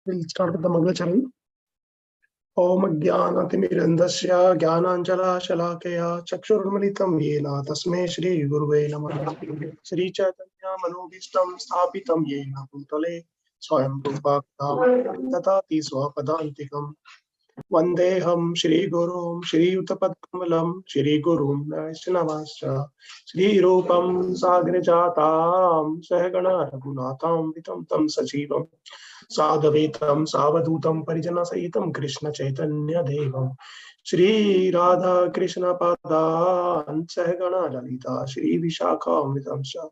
We'll start with the Mangalcharan. Om Jnanatimirandasya Jnananjala-shalakaya Chakshurmilitam Yena Tasmai Shri Guruve Namaha Shri Chaitanya Manobhishtam Sthapitam Yena Bhutale Swayam Rupa Tatati Swapadantikam Vandeham Shri Gurum Shri Uttapadkamalam Shri Gurum Vaishnavascha Shri Rupam Sagrajatam Sahagana Raghunatham Vitam Tam Sajivam साधवेतं सावधूतं परिजना सहितं कृष्ण चैतन्य देवं श्री राधा कृष्ण पादान् सहगणा ललिता श्री विशाखान्वितं च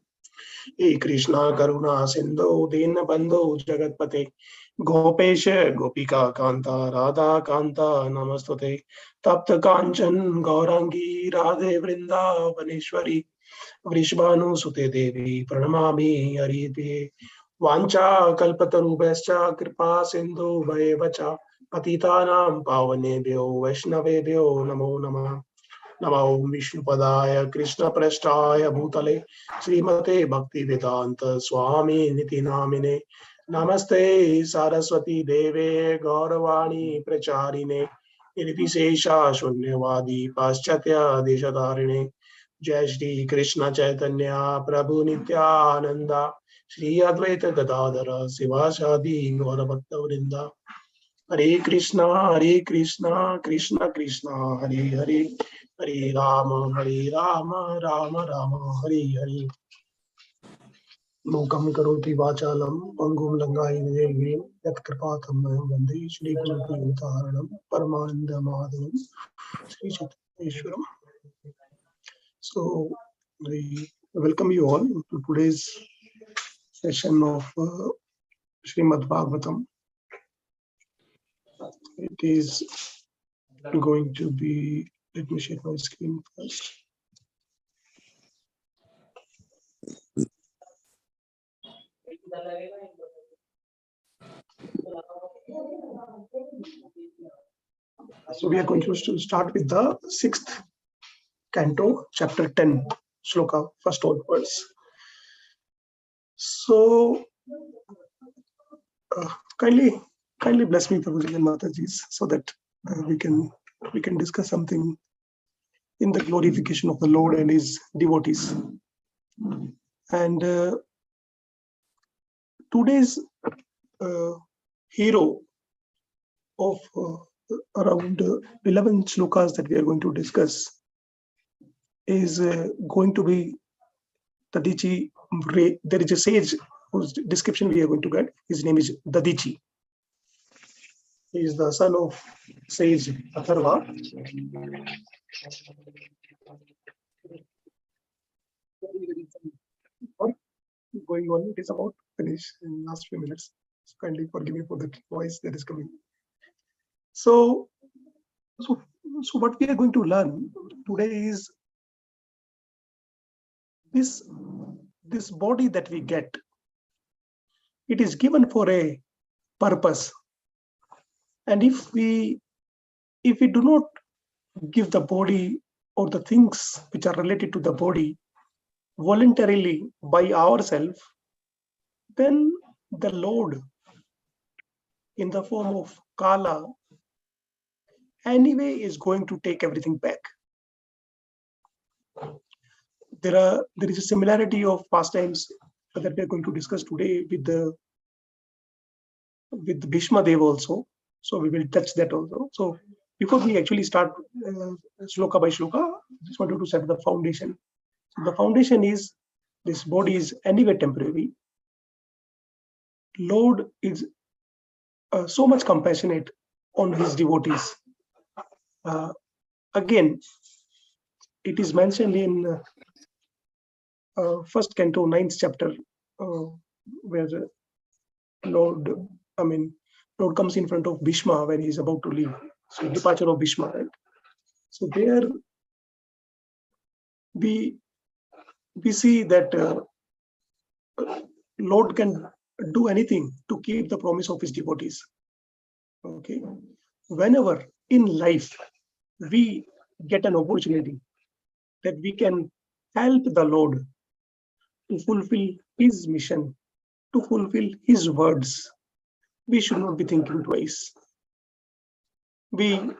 हे कृष्णा करुणा सिंधु दीनबन्धो जगत्पते गोपेश गोपिका कांता राधा कांता नमस्तुते तप्त कांचन गौरांगी राधे वृंदावनेश्वरी वृषभानुसुते देवी प्रणमामि हरिप्रिये वाञ्छा कल्पतरुभ्यश्च कृपा सिन्धुभ्येव च पतितानां पावनेभ्यो वैष्णवेभ्यो नमो नमः। नमो विष्णुपदाय कृष्णप्रेष्ठाय भूतले श्रीमते भक्तिवेदान्त स्वामी निति नामिने नमस्ते सरस्वती देवे गौरवाणी प्रचारिणे निर्विशेषा शून्यवादी पाश्चात्य देशधारिणे जय श्री कृष्ण चैतन्य प्रभु नित्यानंद श्री अद्वैत गदाधर शिवासादि गौर भक्त वृंदा हरे कृष्णा कृष्ण कृष्ण हरे हरे हरे राम राम राम हरे हरे मूकं करोति वाचालं पंगुं लंघयते यत्कृपातमहं वन्दे श्रीगुरुपरमानन्दं परमानन्दमाधवं Shri चैतन्येश्वरम्. So we welcome you all to today's session of Srimad Bhagavatam. It is going to be, let me share my screen first. So we are going to start with the 6th canto, chapter 10, shloka, first whole verse. So kindly bless me, Prabhuji and Matajis, so that we can discuss something in the glorification of the Lord and His devotees. And today's hero of around 11 shlokas that we are going to discuss is going to be Dadichi. There is a sage whose description we are going to get. His name is Dadichi. He is the son of sage Atharva. Going on, it is about finish in last few minutes. So kindly forgive me for the voice that is coming. So what we are going to learn today is this body that we get. It is given for a purpose, and if we do not give the body or the things which are related to the body voluntarily by ourselves, then the Lord in the form of Kala anyway is going to take everything back. There is a similarity of pastimes that we are going to discuss today with Bhishma Dev also. So we will touch that also. So before we actually start shloka by shloka, I just wanted to set the foundation. So the foundation is this body is anyway temporary. Lord is so much compassionate on His devotees. Again, it is mentioned in first canto, 9th chapter, where Lord comes in front of Bhishma when he is about to leave. So departure of Bhishma, right? So there we see that Lord can do anything to keep the promise of His devotees. Okay, whenever in life we get an opportunity that we can help the Lord to fulfill His mission, to fulfill His words, we should not be thinking twice. We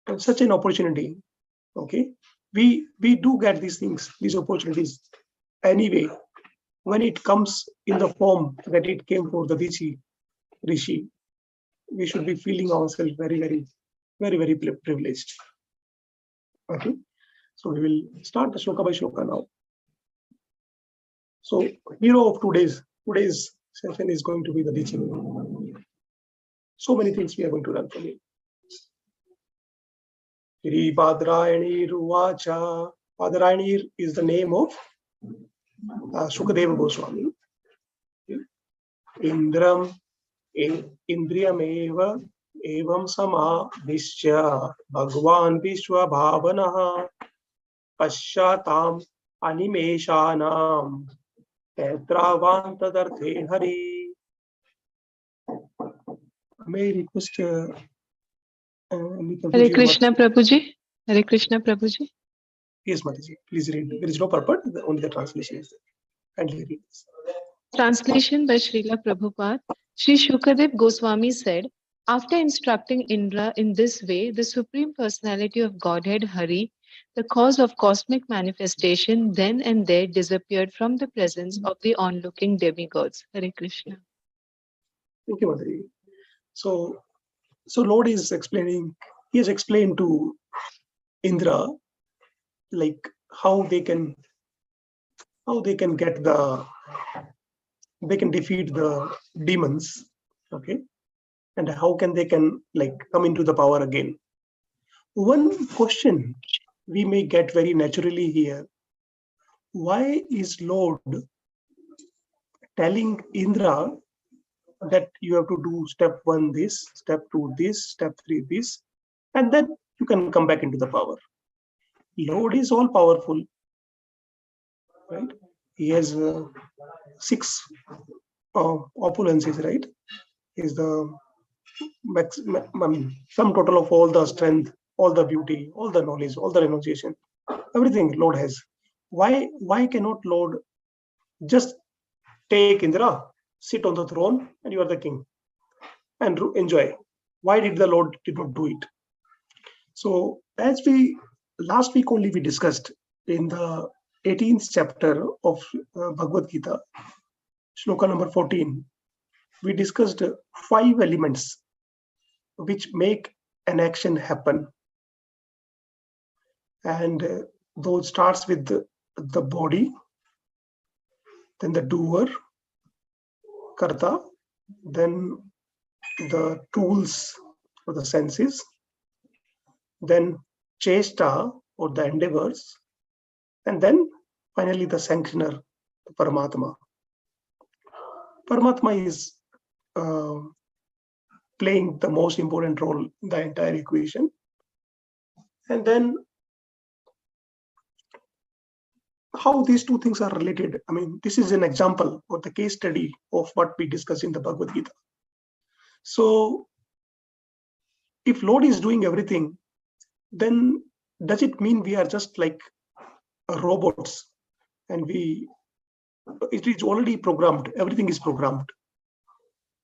have such an opportunity. Okay, we do get these things, these opportunities anyway. When it comes in the form that it came for the Rishi, we should be feeling ourselves very privileged. Okay, so we will start the shloka by shloka now. So, hero of today's session is going to be the teaching. So many things we are going to learn from him. Shri Badrayani Ruvacha. Badrayani is the name of Shukadeva Goswami. Indram Indriyam Eva Evam Sama Vishya Bhagwan Vishwa Bhavanaha Pashyatam Animeshanam Tetravantadarthe Hari. May I request Hare Krishna Prabhuji. Hare Krishna Prabhuji. Yes, Mataji. Please read. There is no purport, only the translation is there. Kindly read this. Translation by Srila Prabhupada. Sri Shukadev Goswami said, after instructing Indra in this way, the Supreme Personality of Godhead Hari, the cause of cosmic manifestation, then and there disappeared from the presence of the onlooking demigods. Hare Krishna. Thank you, Mataji. So Lord is explaining, he has explained to Indra like how they can get they can defeat the demons, okay, and how they can like come into the power again. One question we may get very naturally here: why is Lord telling Indra that you have to do step 1 this, step 2 this, step 3 this, and then you can come back into the power? Lord is all powerful, right? He has 6 opulences, right? Is the sum total of all the strength, all the beauty, all the knowledge, all the renunciation, everything Lord has. Why cannot Lord just take Indra, sit on the throne, and you are the king, and enjoy? Why did the Lord did not do it? So as we last week only we discussed in the 18th chapter of Bhagavad Gita, shloka number 14, we discussed 5 elements which make an action happen, and those starts with the body, then the doer, karta, then the tools or the senses, then chesta or the endeavors, and then finally the sanctioner, the Paramatma. Paramatma is playing the most important role in the entire equation. And then how these two things are related. I mean, this is an example or the case study of what we discussed in the Bhagavad Gita. So if Lord is doing everything, then does it mean we are just like robots and it is already programmed, everything is programmed?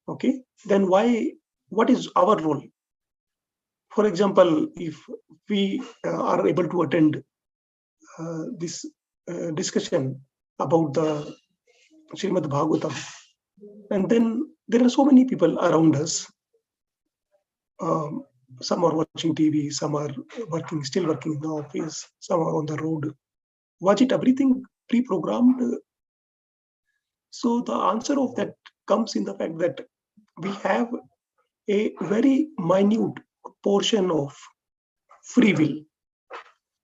Okay, then what is our role? For example, if we are able to attend this discussion about the Srimad Bhagavatam, and then there are so many people around us. Some are watching TV, some are still working in the office, some are on the road. Was it everything pre-programmed? So the answer of that comes in the fact that we have a very minute portion of free will.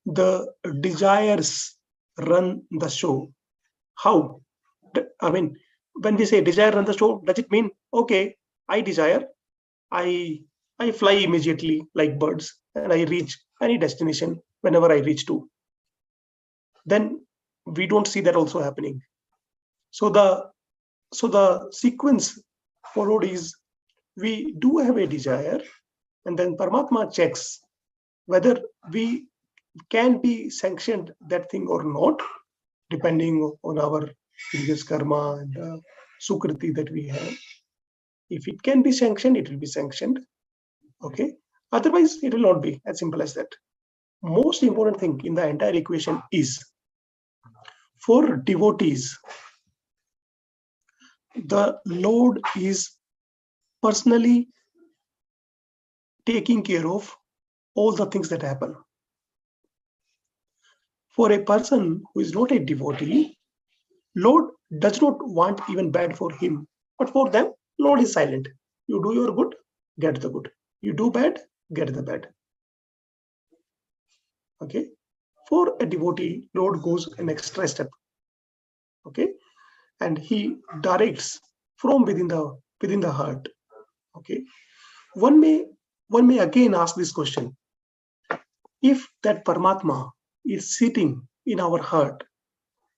The desires run the show. How? I mean, when we say desire run the show, does it mean, okay, I desire, I fly immediately like birds and I reach any destination whenever I reach to? Then we don't see that also happening. So the sequence followed is, we do have a desire, and then Paramatma checks whether we can be sanctioned that thing or not, depending on our previous karma and sukriti that we have. If it can be sanctioned, it will be sanctioned. Okay. Otherwise, it will not be, as simple as that. Most important thing in the entire equation is, for devotees, the Lord is personally taking care of all the things that happen. For a person who is not a devotee, Lord does not want even bad for him. But for them, Lord is silent. You do your good, get the good. You do bad, get the bad. Okay. For a devotee, Lord goes an extra step. Okay. And he directs from within the heart. Okay. One may again ask this question: if that Paramatma is sitting in our heart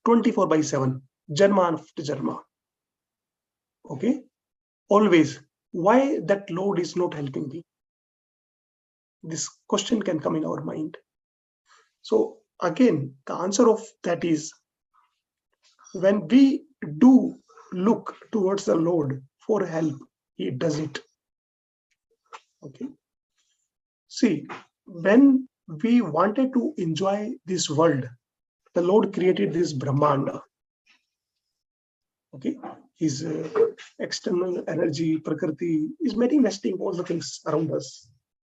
24/7, Janma after Janma, okay, always, why that Lord is not helping me? This question can come in our mind. So again, the answer of that is, when we do look towards the Lord for help, He does it. Okay. See, when we wanted to enjoy this world, the Lord created this Brahmanda. Okay. His external energy, Prakriti, is manifesting all the things around us.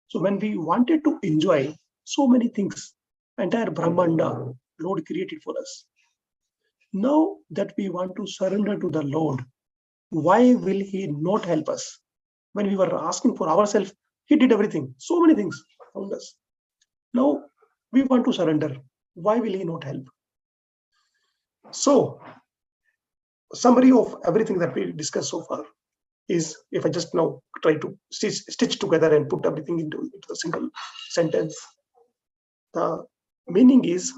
So when we wanted to enjoy so many things, entire Brahmanda, Lord created for us. Now that we want to surrender to the Lord, why will He not help us? When we were asking for ourselves, He did everything, so many things around us. Now we want to surrender. Why will He not help? So, summary of everything that we discussed so far is, if I just now try to stitch together and put everything into a single sentence, the meaning is,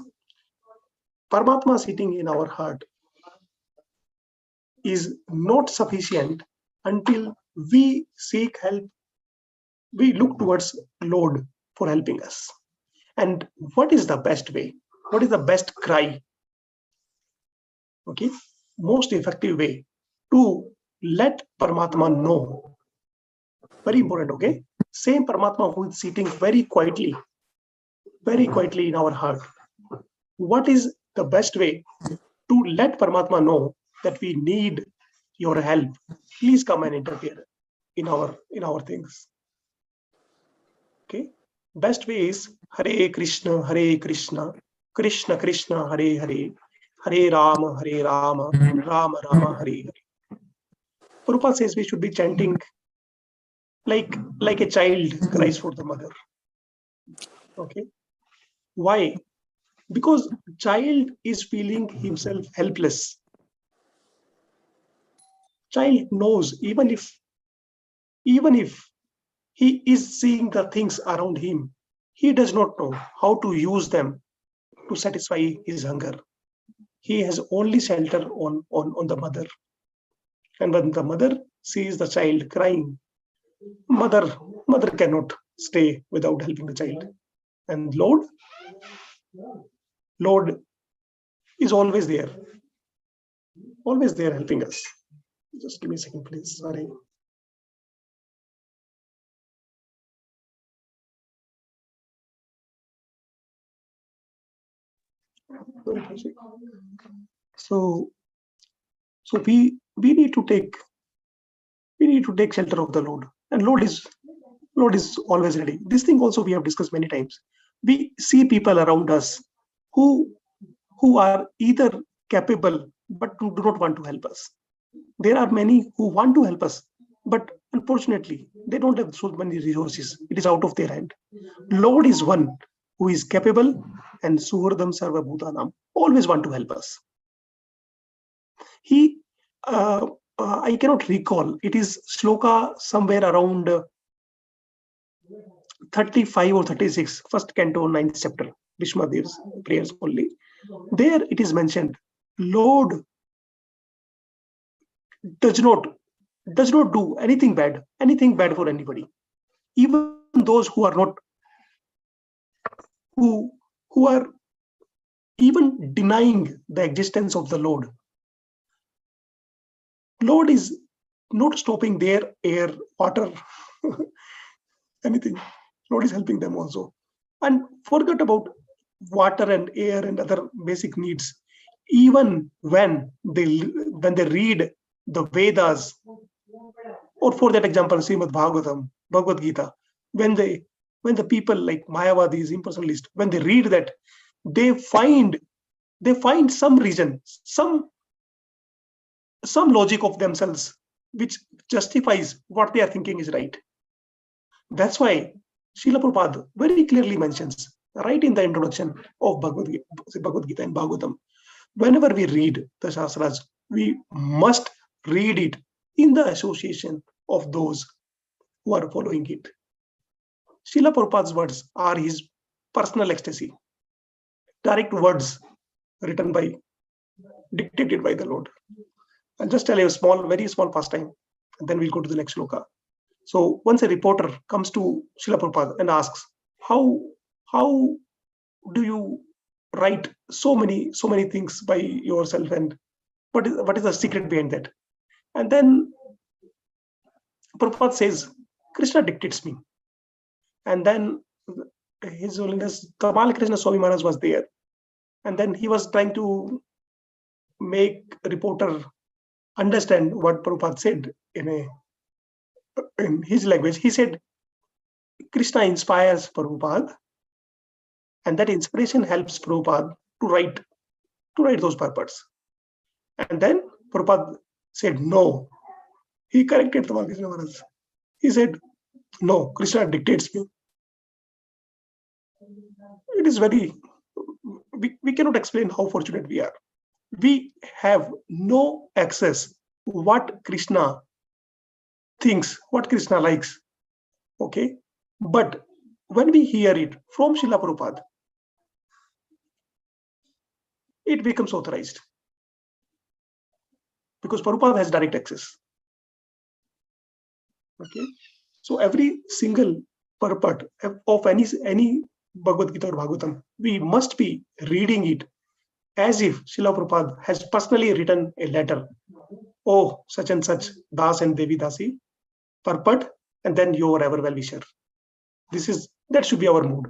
Paramatma sitting in our heart is not sufficient until we seek help, we look towards Lord for helping us. And what is the best way? What is the best cry? Okay, most effective way to let Paramatma know. Very important, okay? Same Paramatma who is sitting very quietly in our heart. What is the best way to let Paramatma know that we need your help? Please come and interfere in our things. Okay. Best way is Hare Krishna, Krishna Krishna, Hare Hare, Hare Rama, Rama Rama, Hare Hare. Prabhupada says we should be chanting like a child cries for the mother. Okay. Why? Because child is feeling himself helpless. Child knows, even if he is seeing the things around him, he does not know how to use them to satisfy his hunger. He has only shelter on the mother. And when the mother sees the child crying, mother cannot stay without helping the child. And Lord is always there helping us. Just give me a second, please. Sorry. So we need to take shelter of the Lord, and Lord is always ready. This thing also we have discussed many times. We see people around us who are either capable but do not want to help us. There are many who want to help us, but unfortunately they don't have so many resources. It is out of their hand. Lord is one who is capable, and Suhurdam Sarva Bhutanam, always want to help us. He I cannot recall. It is shloka somewhere around 35 or 36, first canto, 9th chapter, Bhishma Dev's prayers only. There it is mentioned, Lord does not do anything bad for anybody. Even those who are not, who who are even denying the existence of the Lord. Lord is not stopping their air, water, anything. Lord is helping them also. And forget about water and air and other basic needs. Even when they read the Vedas, or for that example, Srimad Bhagavatam, Bhagavad Gita, when the people like Mayavadis, impersonalists, when they read that, they find some reason, some logic of themselves which justifies what they are thinking is right. That's why Srila Prabhupada very clearly mentions right in the introduction of Bhagavad Gita and Bhagavatam, whenever we read the Shastras, we must read it in the association of those who are following it. Srila Prabhupada's words are his personal ecstasy, direct words written by, dictated by the Lord. I'll just tell you a very small pastime, and then we'll go to the next sloka. So once a reporter comes to Srila Prabhupada and asks, how do you write so many things by yourself, and what is the secret behind that? And then Prabhupada says, Krishna dictates me. And then His Holiness Tamal Krishna Swami Maharaj was there, and then he was trying to make a reporter understand what Prabhupada said in his language. He said, Krishna inspires Prabhupada, and that inspiration helps Prabhupada to write those purports. And then Prabhupada said, no. He corrected Tamal Krishna Maharaj. He said, no, Krishna dictates me. It is very, we cannot explain how fortunate we are. We have no access what Krishna thinks, what Krishna likes. Okay? But when we hear it from Srila Prabhupada, it becomes authorized. Because Prabhupada has direct access. Okay? So every single purport of any Bhagavad Gita or Bhagavatam, we must be reading it as if Srila Prabhupada has personally written a letter. Oh, such and such, Das and Devi Dasi, purport, and then your ever well-wisher. That should be our mood.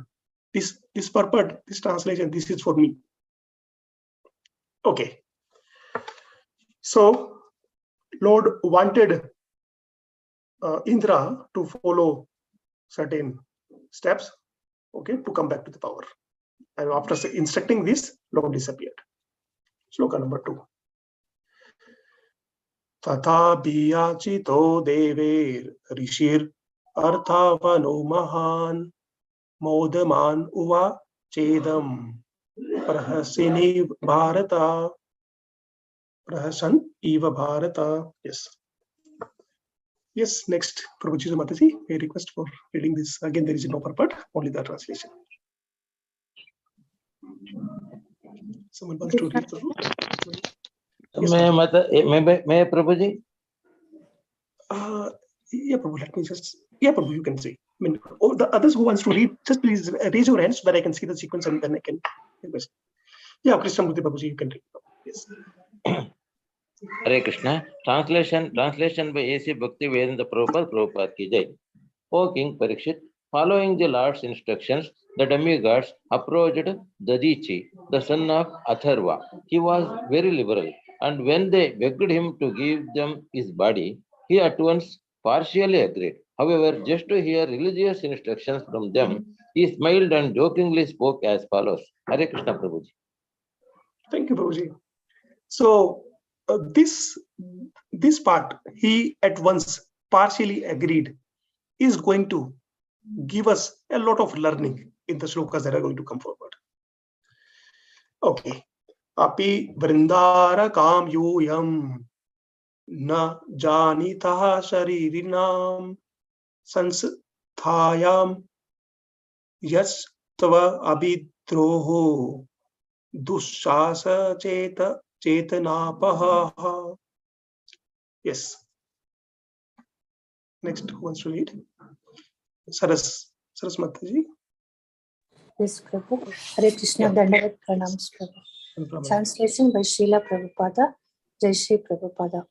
This purport, this translation, this is for me. Okay. So, Lord wanted Indra to follow certain steps, okay, to come back to the power. And after instructing this, Lord disappeared. Shloka number 2. Tatha biyachito dever rishir arthavano mahan modaman uva chedam prahasini bharata prahasan eva bharata. Yes, next, Prabhuji Mataji, a request for reading this. Again, there is no purport, only the translation. Someone wants to read, Prabhu? Yes, May I, Prabhuji? Yeah, Prabhu, let me just... Yeah, Prabhu, you can say. I mean, the others who wants to read, just please raise your hands so that I can see the sequence and then I can request. Yeah, Krishnamurti Prabhuji, you can read. Yes. Hare Krishna. Translation by A.C. Bhakti Vedanta Prabhupada ki jai. O King Parikshit, following the Lord's instructions, the demigods approached Dadichi, the son of Atharva. He was very liberal, and when they begged him to give them his body, he at once partially agreed. However, just to hear religious instructions from them, he smiled and jokingly spoke as follows. Hare Krishna Prabhuji. Thank you, Prabhuji. So, this part, he at once partially agreed, is going to give us a lot of learning in the shlokas that are going to come forward. Okay. Api vrindara kam yuyam na janitah sharirinam sansthayam yas tava abhidroho dushasa chetanapaha. Yes. Next, who wants to read? Saras Mataji. Yes, Prabhu. Hare Krishna, Yeah. Dandavat Pranams, Prabhu. No problem. Translation by Srila Prabhupada, Jai Shri Prabhupada.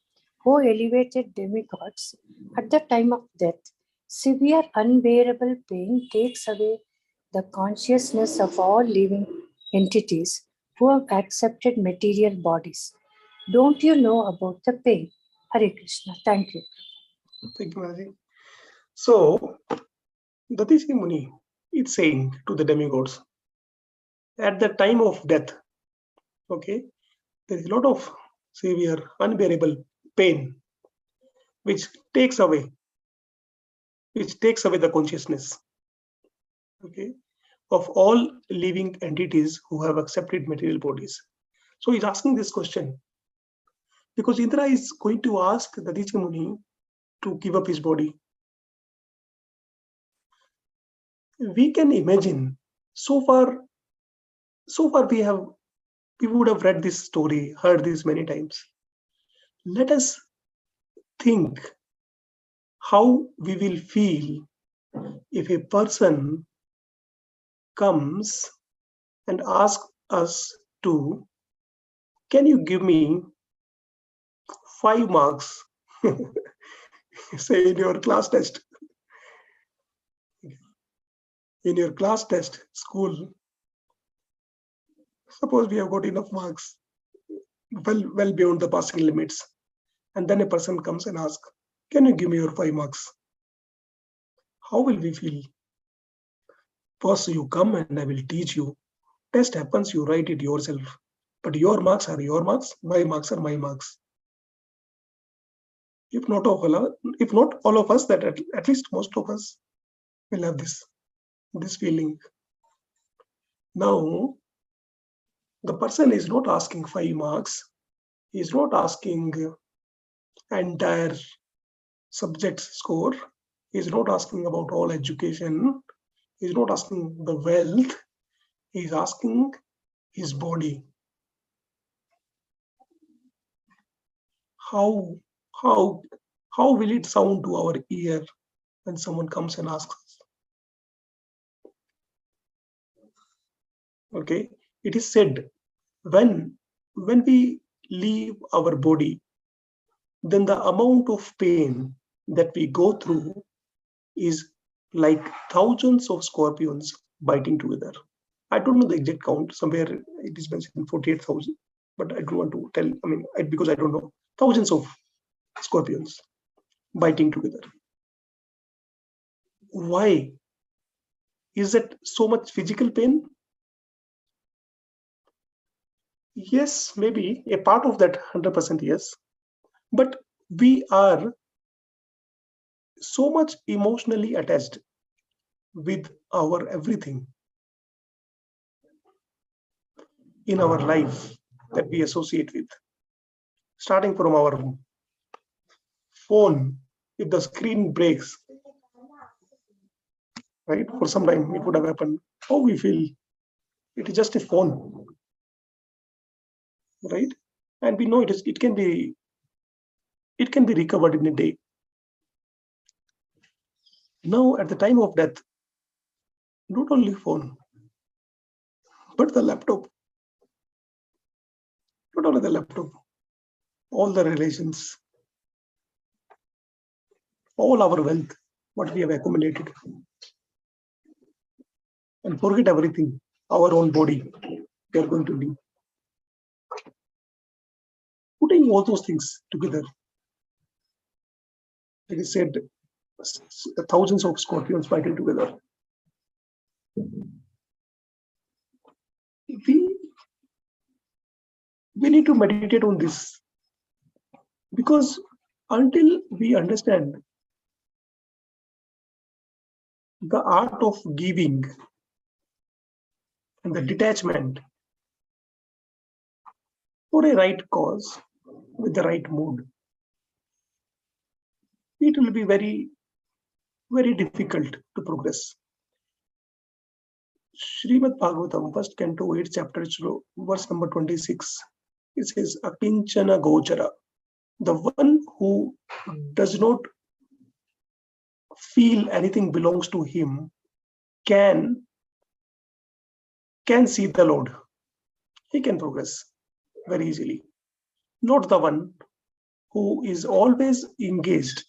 O elevated demigods, at the time of death, severe unbearable pain takes away the consciousness of all living entities who have accepted material bodies. Don't you know about the pain? Hare Krishna. Thank you. Thank you, Mataji. So, the Datishi Muni is saying to the demigods, at the time of death, okay, there is a lot of severe, unbearable pain which takes away the consciousness, okay, of all living entities who have accepted material bodies. So he's asking this question because Indra is going to ask the Datishi Muni to give up his body. We can imagine, so far we would have read this story, heard this many times. Let us think how we will feel if a person comes and asks us to, can you give me 5 marks, say in your class test, school, suppose we have got enough marks, well beyond the passing limits, and then a person comes and asks, can you give me your 5 marks? How will we feel? First you come and I will teach you. Test happens, you write it yourself. But your marks are your marks, my marks are my marks. If not all of us, that at least most of us will have this feeling. Now, the person is not asking 5 marks. He is not asking entire subject score. He is not asking about all education. He is not asking the wealth. He is asking his body. How will it sound to our ear when someone comes and asks us? Okay, it is said when we leave our body, then the amount of pain that we go through is like thousands of scorpions biting together. I don't know the exact count. Somewhere it is mentioned 48,000, but I don't want to tell. Because I don't know. Thousands of scorpions biting together. Why? Is it so much physical pain? Yes, maybe a part of that, 100% yes. But we are so much emotionally attached with our everything in our life that we associate with. Starting from our phone, if the screen breaks, right, for some time it would have happened. How we feel? It is just a phone, right? And we know it can be recovered in a day. Now, at the time of death, not only phone, but the laptop. Not only the laptop, all the relations, all our wealth, what we have accumulated, and forget everything, our own body, we are going to leave. Putting all those things together, like I said, thousands of scorpions fighting together. We need to meditate on this, because until we understand the art of giving and the detachment for a right cause with the right mood, it will be very, very difficult to progress. Srimad Bhagavatam, first canto, 8th chapter, verse number 26. It says, Akinchana Gochara. The one who does not feel anything belongs to him can can see the Lord, he can progress very easily. Not the one who is always engaged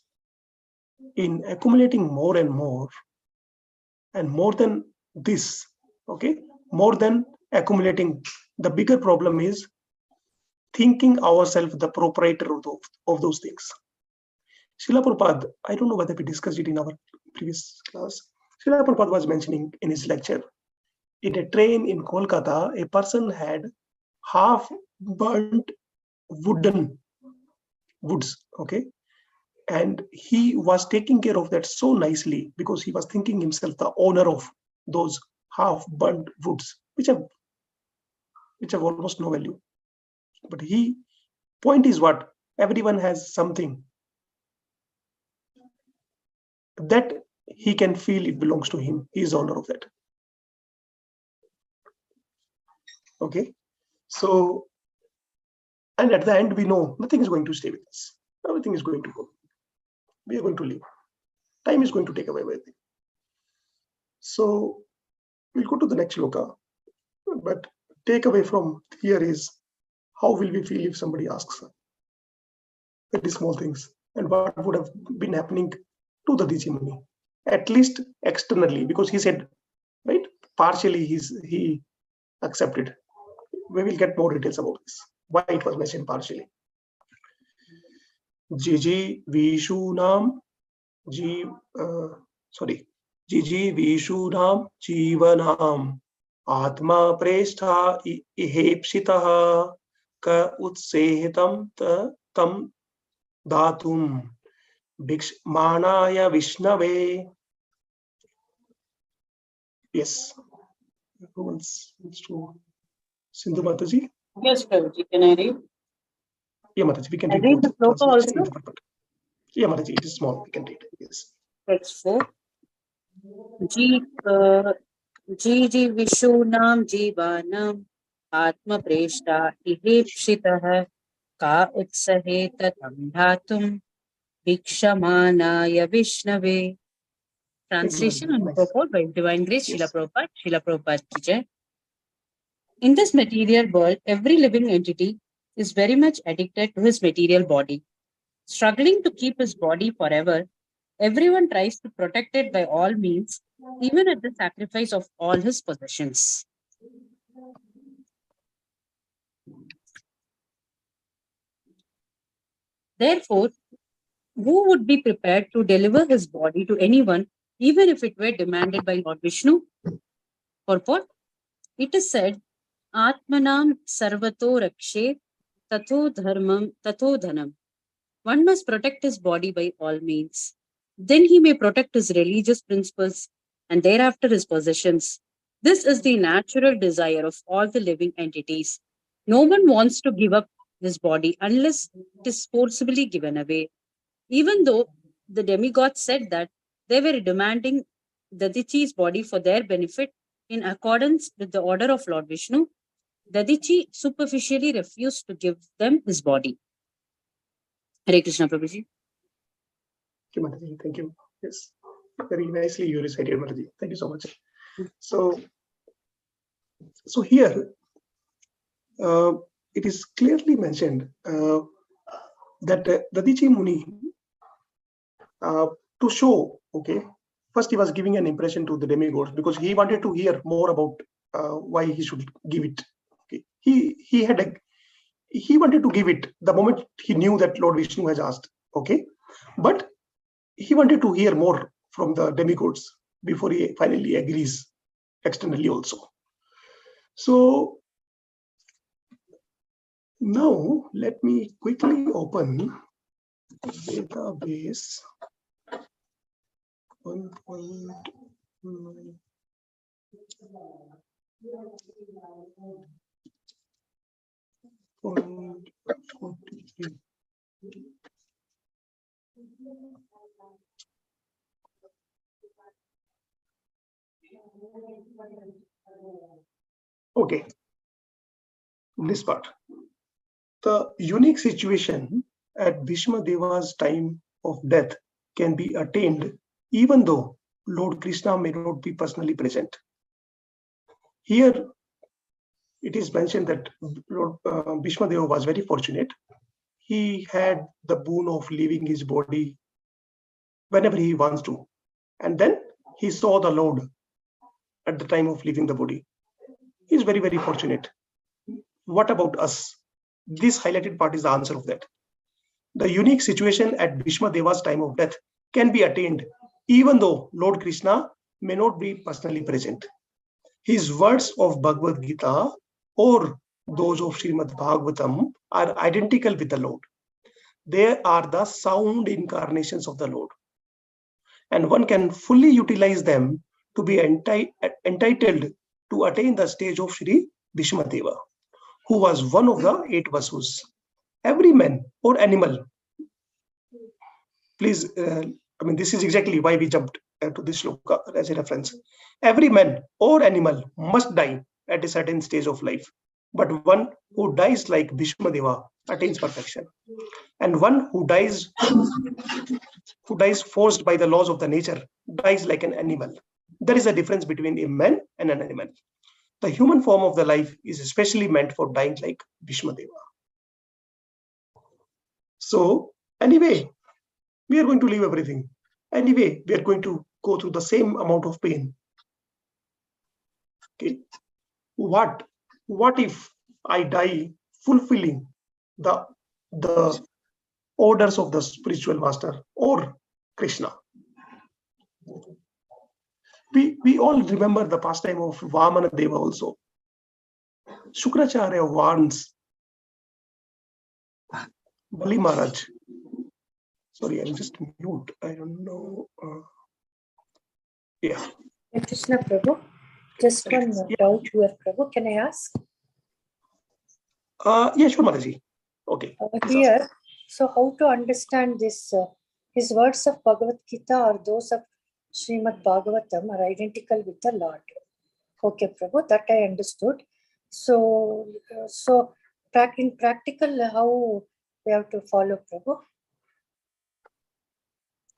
in accumulating more and more, and more than this, okay, more than accumulating. The bigger problem is thinking ourselves the proprietor of those things. Srila Prabhupada, I don't know whether we discussed it in our previous class. Srila Prabhupada was mentioning in his lecture, in a train in Kolkata, a person had half burnt woods, okay, and he was taking care of that so nicely because he was thinking himself the owner of those half burnt woods, which have almost no value. But point is what? Everyone has something that he can feel it belongs to him. He is owner of that. Okay. So, and at the end, we know nothing is going to stay with us. Everything is going to go. We are going to leave. Time is going to take away everything. So, we'll go to the next shloka. But takeaway from here is, how will we feel if somebody asks very small things? And what would have been happening to the Dadichi Muni? At least externally, because he said, right, partially he accepted. We will get more details about this, why it was mentioned partially. Jiji Vishunam Jivanam Atma Prestha Ihepsitaha Ka Utsehitam Tam Datum Bhikshmanaya Vishnave. Yes. Who wants to? Sindhu Mataji? Yes, Prabhuji, can I read? Yeah, Mataji, we can I read the shloka also? Yeah, Mataji, it is small, we can read. Yes. Text 4. Ji Vishunam Jivanam Atma Preshta Ihepshitah Ka Utsaheta Tam Dhatum Bhikshamanaya Vishnave. Translation and purport by Divine Grace, Yes. Srila Prabhupada ki jai. In this material world, every living entity is very much addicted to his material body. Struggling to keep his body forever, everyone tries to protect it by all means, even at the sacrifice of all his possessions. Therefore, who would be prepared to deliver his body to anyone, even if it were demanded by Lord Vishnu? Purport: it is said, Atmanam sarvato rakshe tatho dharmam tatho dhanam. One must protect his body by all means. Then he may protect his religious principles and thereafter his possessions. This is the natural desire of all the living entities. No one wants to give up his body unless it is forcibly given away. Even though the demigods said that they were demanding Dadichi's body for their benefit in accordance with the order of Lord Vishnu, Dadichi superficially refused to give them his body. Hare Krishna, Prabhuji. Thank you, Mataji. Thank you. Yes, very nicely you recited, Mataji. Thank you so much. So here it is clearly mentioned that Dadichi Muni, to show, okay, first he was giving an impression to the demigods because he wanted to hear more about why he should give it. Okay, he wanted to give it the moment he knew that Lord Vishnu has asked. Okay, but he wanted to hear more from the demigods before he finally agrees externally also. So now let me quickly open database 1.9. Okay, this part. The unique situation at Bhishma Deva's time of death can be attained even though Lord Krishna may not be personally present. Here, it is mentioned that Lord Bhishma Deva was very fortunate. He had the boon of leaving his body whenever he wants to. And then he saw the Lord at the time of leaving the body. He's very, very fortunate. What about us? This highlighted part is the answer of that. The unique situation at Bhishma Deva's time of death can be attained even though Lord Krishna may not be personally present. His words of Bhagavad Gita or those of Srimad Bhagavatam are identical with the Lord. They are the sound incarnations of the Lord. And one can fully utilize them to be entitled to attain the stage of Sri Bhishma Deva, who was one of the 8 Vasus. Every man or animal, please, this is exactly why we jumped to this shloka as a reference. Every man or animal must die at a certain stage of life, but one who dies like Bhishma Deva attains perfection. And one who dies forced by the laws of the nature dies like an animal. There is a difference between a man and an animal. The human form of the life is especially meant for dying like Bhishma Deva. So anyway, we are going to leave everything. Anyway, we are going to go through the same amount of pain. Okay. What if I die fulfilling the orders of the spiritual master or Krishna? We all remember the pastime of Vamana Deva also. Shukracharya warns Bali Maharaj. Sorry, I'm just mute. I don't know. Yeah. Krishna Prabhu, just one doubt here, Prabhu. Can I ask? Yeah, sure, Mataji. Okay. Here, so how to understand this? His words of Bhagavad Gita or those of Srimad Bhagavatam are identical with the Lord. Okay, Prabhu, that I understood. So in practical, how we have to follow, Prabhu?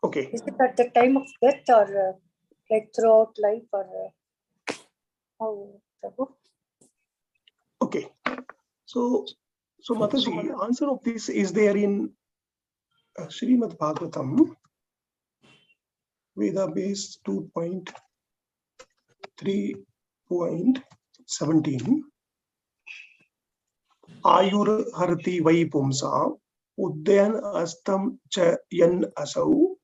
Okay. Is it at the time of death or like throughout life or how, Prabhu? Okay. So Mataji, answer of this is there in Srimad Bhagavatam, Veda base 2.3.17. Ayur harti vai pumsa uddayan astam cha yan asau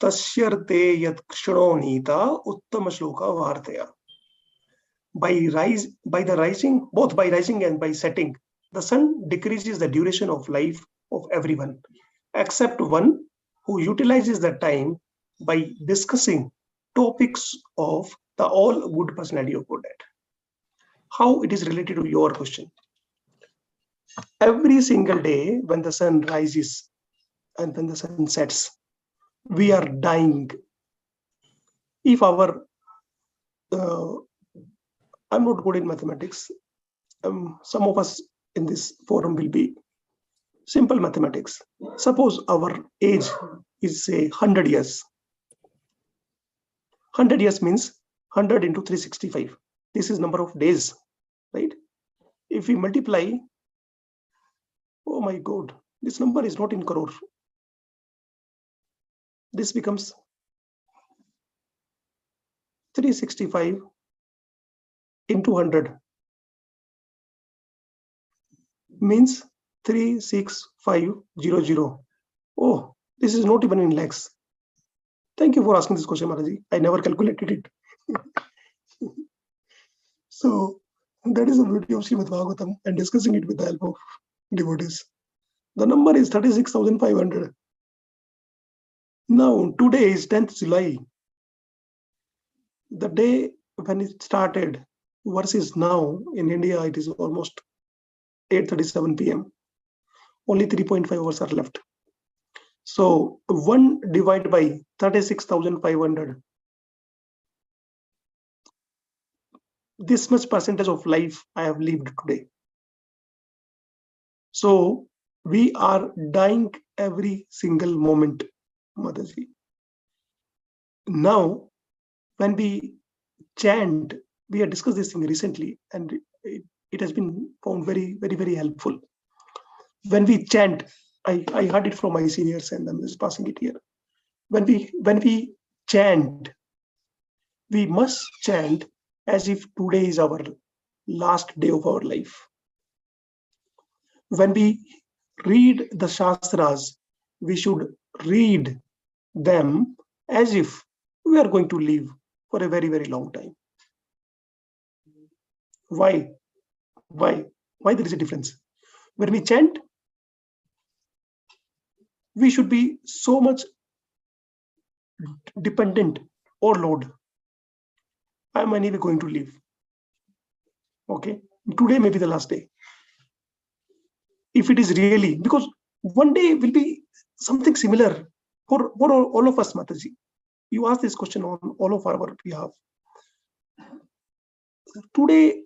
tasyarte yat kshronita uttama shloka vartaya. Both by rising and by setting, the sun decreases the duration of life of everyone, except one who utilizes the time by discussing topics of the all good personality of Godhead. How it is related to your question? Every single day when the sun rises and when the sun sets, we are dying. If our I'm not good in mathematics. Some of us in this forum will be simple mathematics. Suppose our age is say 100 years. 100 years means 100 into 365. This is number of days, right? If we multiply, oh my God, this number is not in crore. This becomes 365 into 100 means 36500. Oh, this is not even in lakhs. Thank you for asking this question, Maharaji. I never calculated it. So that is the beauty of Srimad Bhagavatam and discussing it with the help of devotees. The number is 36,500. Now, today is 10th July. The day when it started versus now in India, it is almost 8:37 p.m. Only 3.5 hours are left. So 1 divided by 36,500. This much percentage of life I have lived today. So we are dying every single moment, Mataji. Now, when we chant, we have discussed this thing recently, and it has been found very, very, very helpful. When we chant, I heard it from my seniors and I'm just passing it here. When we chant, we must chant as if today is our last day of our life. When we read the Shastras, we should read them as if we are going to live for a very, very long time. Why? Why there is a difference? When we chant, we should be so much dependent or Lord. I am anyway going to live. Okay, today may be the last day. If it is really, because one day will be something similar for all of us, Mataji. You asked this question on all of our behalf. Today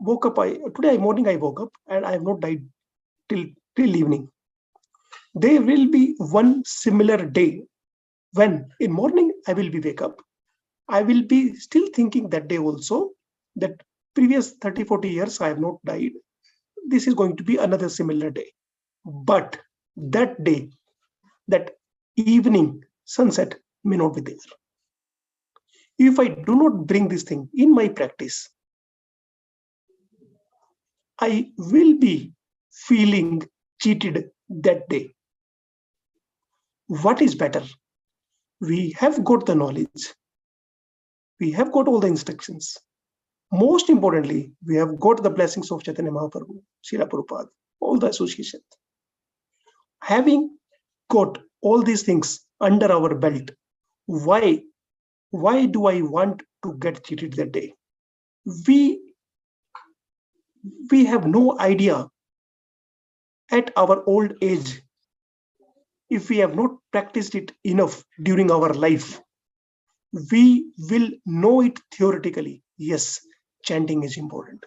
morning I woke up and I have not died till evening. There will be one similar day when in morning I will be wake up. I will be still thinking that day also that previous 30-40 years I have not died. This is going to be another similar day. But that day, that evening sunset may not be there. If I do not bring this thing in my practice, I will be feeling cheated that day. What is better? We have got the knowledge. We have got all the instructions. Most importantly, we have got the blessings of Chaitanya Mahaprabhu, Srila Prabhupada, all the associations. Having got all these things under our belt, why do I want to get cheated that day? We have no idea at our old age, if we have not practiced it enough during our life, we will know it theoretically. Yes, chanting is important.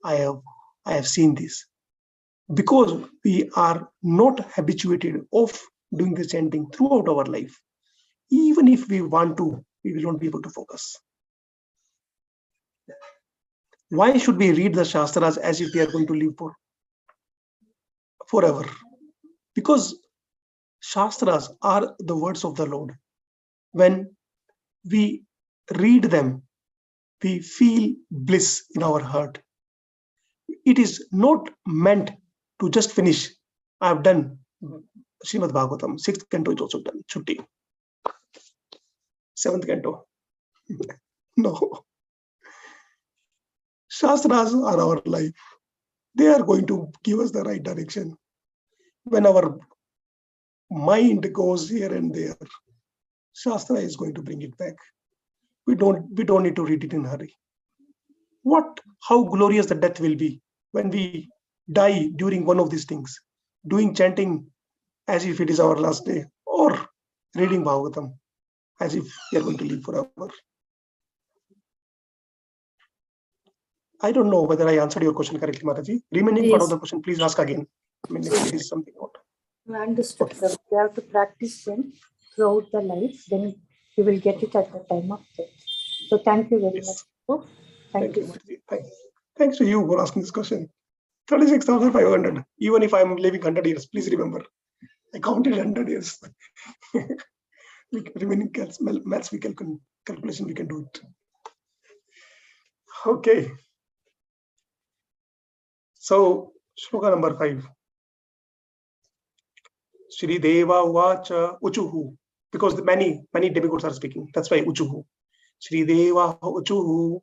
I have seen this. Because we are not habituated of doing the chanting throughout our life. Even if we want to, we will not be able to focus. Why should we read the Shastras as if we are going to live forever? Because Shastras are the words of the Lord. When we read them, we feel bliss in our heart. It is not meant to just finish. I have done Srimad Bhagavatam, 6th canto is also done, Chutti. 7th canto. No. Shastras are our life. They are going to give us the right direction. When our mind goes here and there, Shastra is going to bring it back. We don't need to read it in a hurry. How glorious the death will be when we die during one of these things, doing chanting as if it is our last day, or reading Bhagavatam as if we are going to live forever. I don't know whether I answered your question correctly, Mataji. Remaining part of the question, please ask again. I mean, if there is something out. I understood, sir. We have to practice them throughout the life, then we will get it at the time of death. So thank you very much. Oh, thank you. Thanks to you for asking this question. 36,500. Even if I'm living 100 years, please remember, I counted 100 years. Remaining maths calculation, we can do it. Okay. So, shloka number 5. Shri Deva Uvacha Uchuhu. Because many demigods are speaking. That's why Uchuhu. Shri Deva Uchuhu.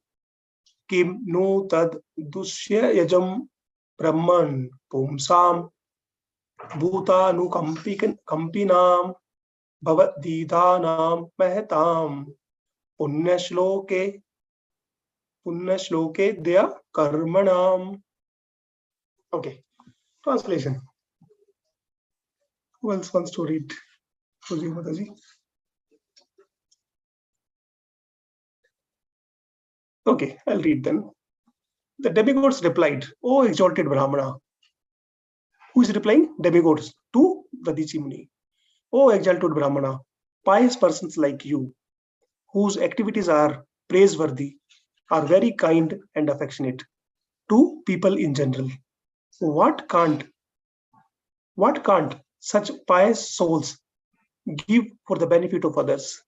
Kim no tad dushya yajam brahman pumsam bhutanu kampinam bhavat mehetam punyashloke dya karmanam. Okay, translation. Who else wants to read? Mataji? Okay, I'll read then. The demigods replied, "O exalted Brahmana." Who is replying? Demigods to the Dichi Muni. "O exalted Brahmana, pious persons like you, whose activities are praiseworthy, are very kind and affectionate. to people in general. What can't such pious souls give for the benefit of others?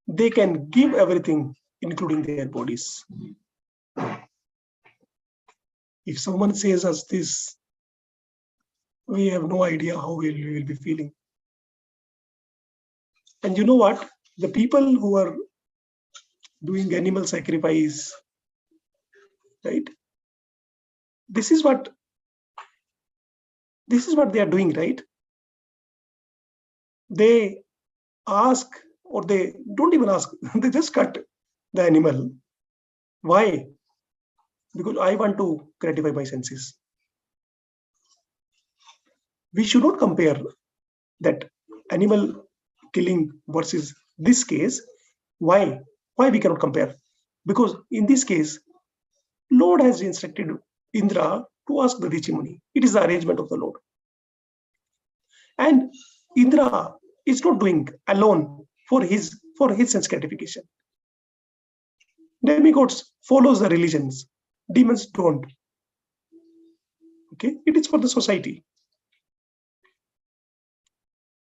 They can give everything, including their bodies. If someone says us this, we have no idea how we will be feeling. And you know what? The people who are doing animal sacrifice, right? This is what they are doing, right? They ask, or they don't even ask, they just cut the animal. Why? Because I want to gratify my senses. We should not compare that animal killing versus this case. Why we cannot compare? Because in this case, Lord has instructed Indra to ask the Rishi Muni. It is the arrangement of the Lord. And Indra is not doing alone for his sense gratification. Demigods follows the religions. Demons don't. Okay, it is for the society.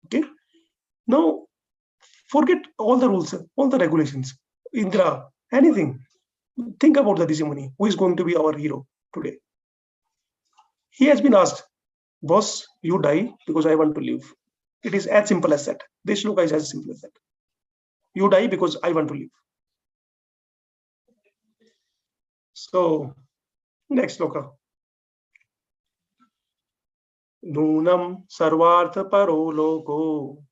Okay, now forget all the rules, all the regulations. Indra, anything. Think about the Rishi Muni, who is going to be our hero today. He has been asked, boss, you die because I want to live. It is as simple as that. This shloka is as simple as that. You die because I want to live. So, next shloka. Nunam sarvartha paro loko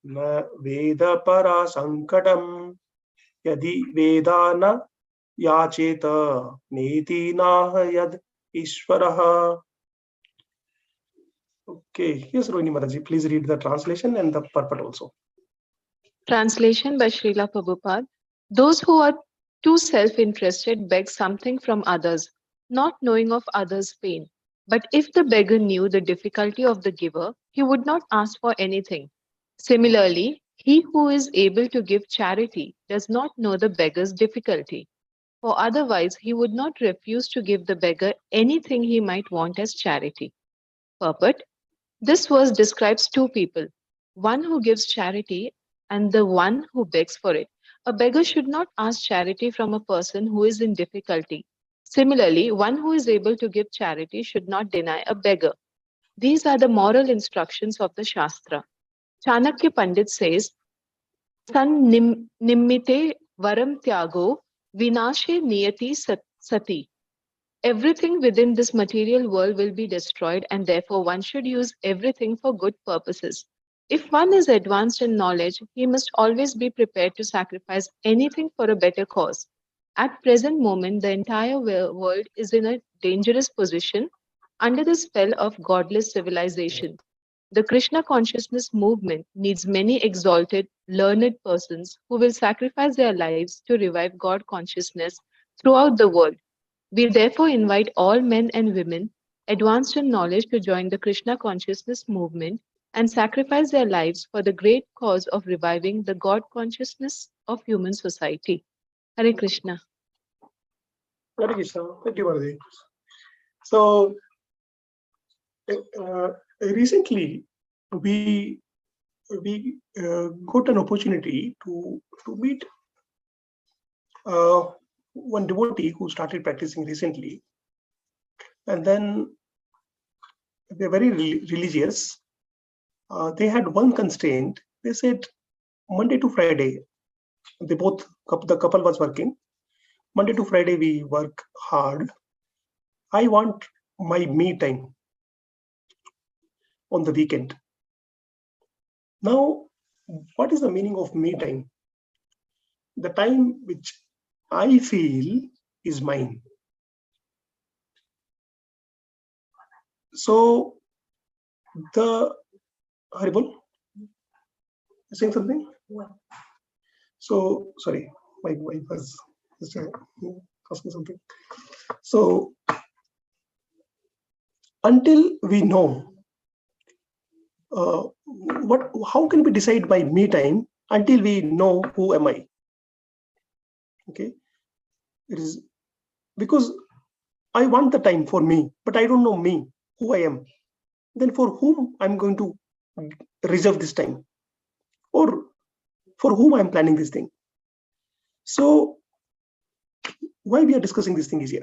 na veda para sankatam yadi vedana yacheta neti naha yad ishvaraha. Okay, yes, Rohini Mataji, please read the translation and the purport also. Translation by Srila Prabhupada. Those who are too self-interested beg something from others, not knowing of others' pain. But if the beggar knew the difficulty of the giver, he would not ask for anything. Similarly, he who is able to give charity does not know the beggar's difficulty, for otherwise he would not refuse to give the beggar anything he might want as charity. Purport. This verse describes two people, one who gives charity and the one who begs for it. A beggar should not ask charity from a person who is in difficulty. Similarly, one who is able to give charity should not deny a beggar. These are the moral instructions of the Shastra. Chanakya Pandit says, San nimmite varam tyago vinashe niyati sati. Everything within this material world will be destroyed, and therefore one should use everything for good purposes. If one is advanced in knowledge, he must always be prepared to sacrifice anything for a better cause. At present moment, the entire world is in a dangerous position under the spell of godless civilization. The Krishna consciousness movement needs many exalted, learned persons who will sacrifice their lives to revive God consciousness throughout the world. We therefore invite all men and women advanced in knowledge to join the Krishna consciousness movement and sacrifice their lives for the great cause of reviving the God consciousness of human society. Hare Krishna. Hare Krishna. Thank you, Mataji. So, recently we got an opportunity to meet one devotee who started practicing recently, and then they're very religious. They had one constraint. They said Monday to Friday, the couple was working. Monday to Friday we work hard. I want my me time on the weekend. Now, what is the meaning of me time? The time which I feel is mine. So the Haribol, saying something? So sorry, my wife was just asking something. So until we know how can we decide by me time until we know who am I? Okay, it is because I want the time for me, but I don't know me, who I am. Then for whom I'm going to reserve this time? Or for whom I'm planning this thing? So why we are discussing this thing is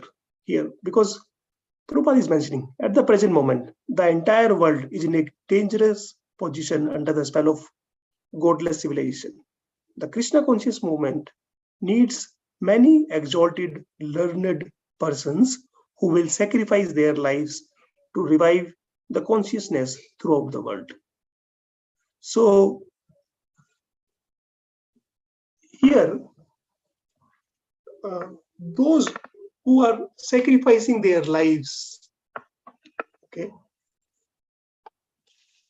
here because Prabhupada is mentioning at the present moment, the entire world is in a dangerous position under the spell of godless civilization. The Krishna conscious movement needs many exalted, learned persons who will sacrifice their lives to revive the consciousness throughout the world. So here, those who are sacrificing their lives, okay,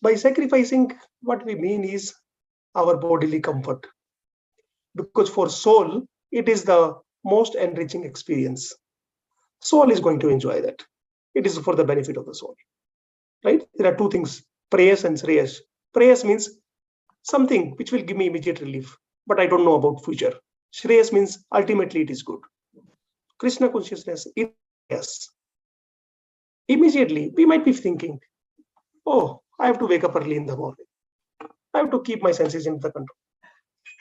by sacrificing, what we mean is our bodily comfort, because for soul it is the most enriching experience. Soul is going to enjoy that. It is for the benefit of the soul, right? There are two things, prayers and shreyas. Prayers means something which will give me immediate relief, but I don't know about future. Shreyas means ultimately it is good. Krishna consciousness is yes. Immediately we might be thinking, oh, I have to wake up early in the morning. I have to keep my senses in the control.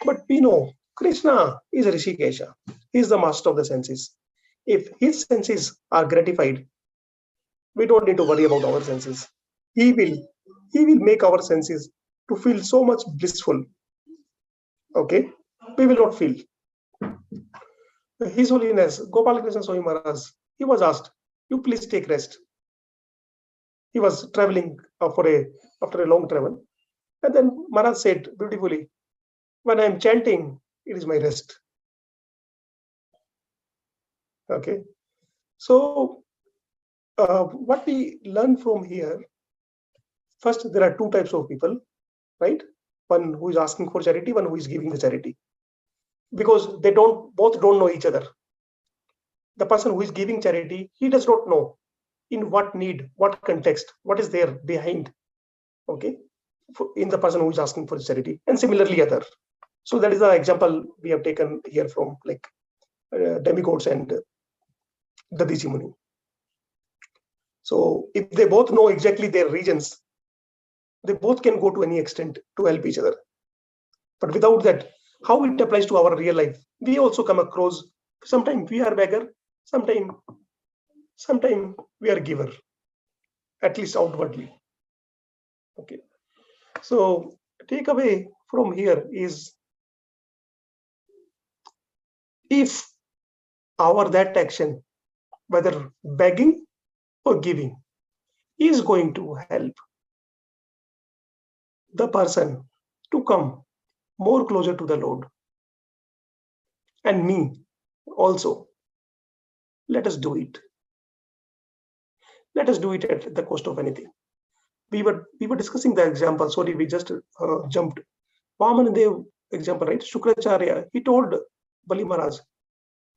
But we know Krishna is a Rishikesha. He is the master of the senses. If his senses are gratified, we don't need to worry about our senses. He will make our senses to feel so much blissful. Okay, we will not feel. His Holiness Gopal Krishna Swami Maharaj, he was asked, "You please take rest." He was traveling after a long travel, and then Maharaj said beautifully, "When I am chanting, it is my rest." Okay, so what we learn from here, first there are two types of people, right? One who is asking for charity, one who is giving the charity, because they both don't know each other. The person who is giving charity, he does not know in what need, what context, what is there behind, okay, in the person who is asking for charity, and similarly other. So that is the example we have taken here from like demigods and Dadichi Muni. So if they both know exactly their regions, they both can go to any extent to help each other. But without that, how it applies to our real life, we also come across, sometimes we are beggar, sometimes we are giver, at least outwardly. Okay, so takeaway from here is, if that action, whether begging or giving, is going to help the person to come more closer to the Lord, and me also, let us do it. Let us do it at the cost of anything. We were discussing the example. Sorry, we just jumped. Vamanadev example, right? Shukracharya, he told Bali Maharaj,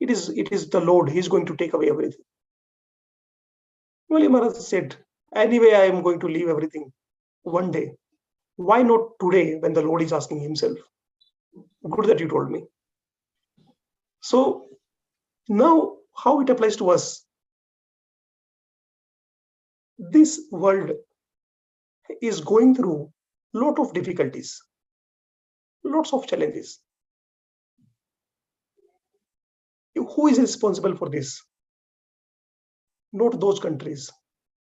it is the Lord. He is going to take away everything. Bali Maharaj said, anyway, I am going to leave everything one day. Why not today, when the Lord is asking himself? Good that you told me. So now, how it applies to us? This world is going through a lot of difficulties, lots of challenges. Who is responsible for this? Not those countries.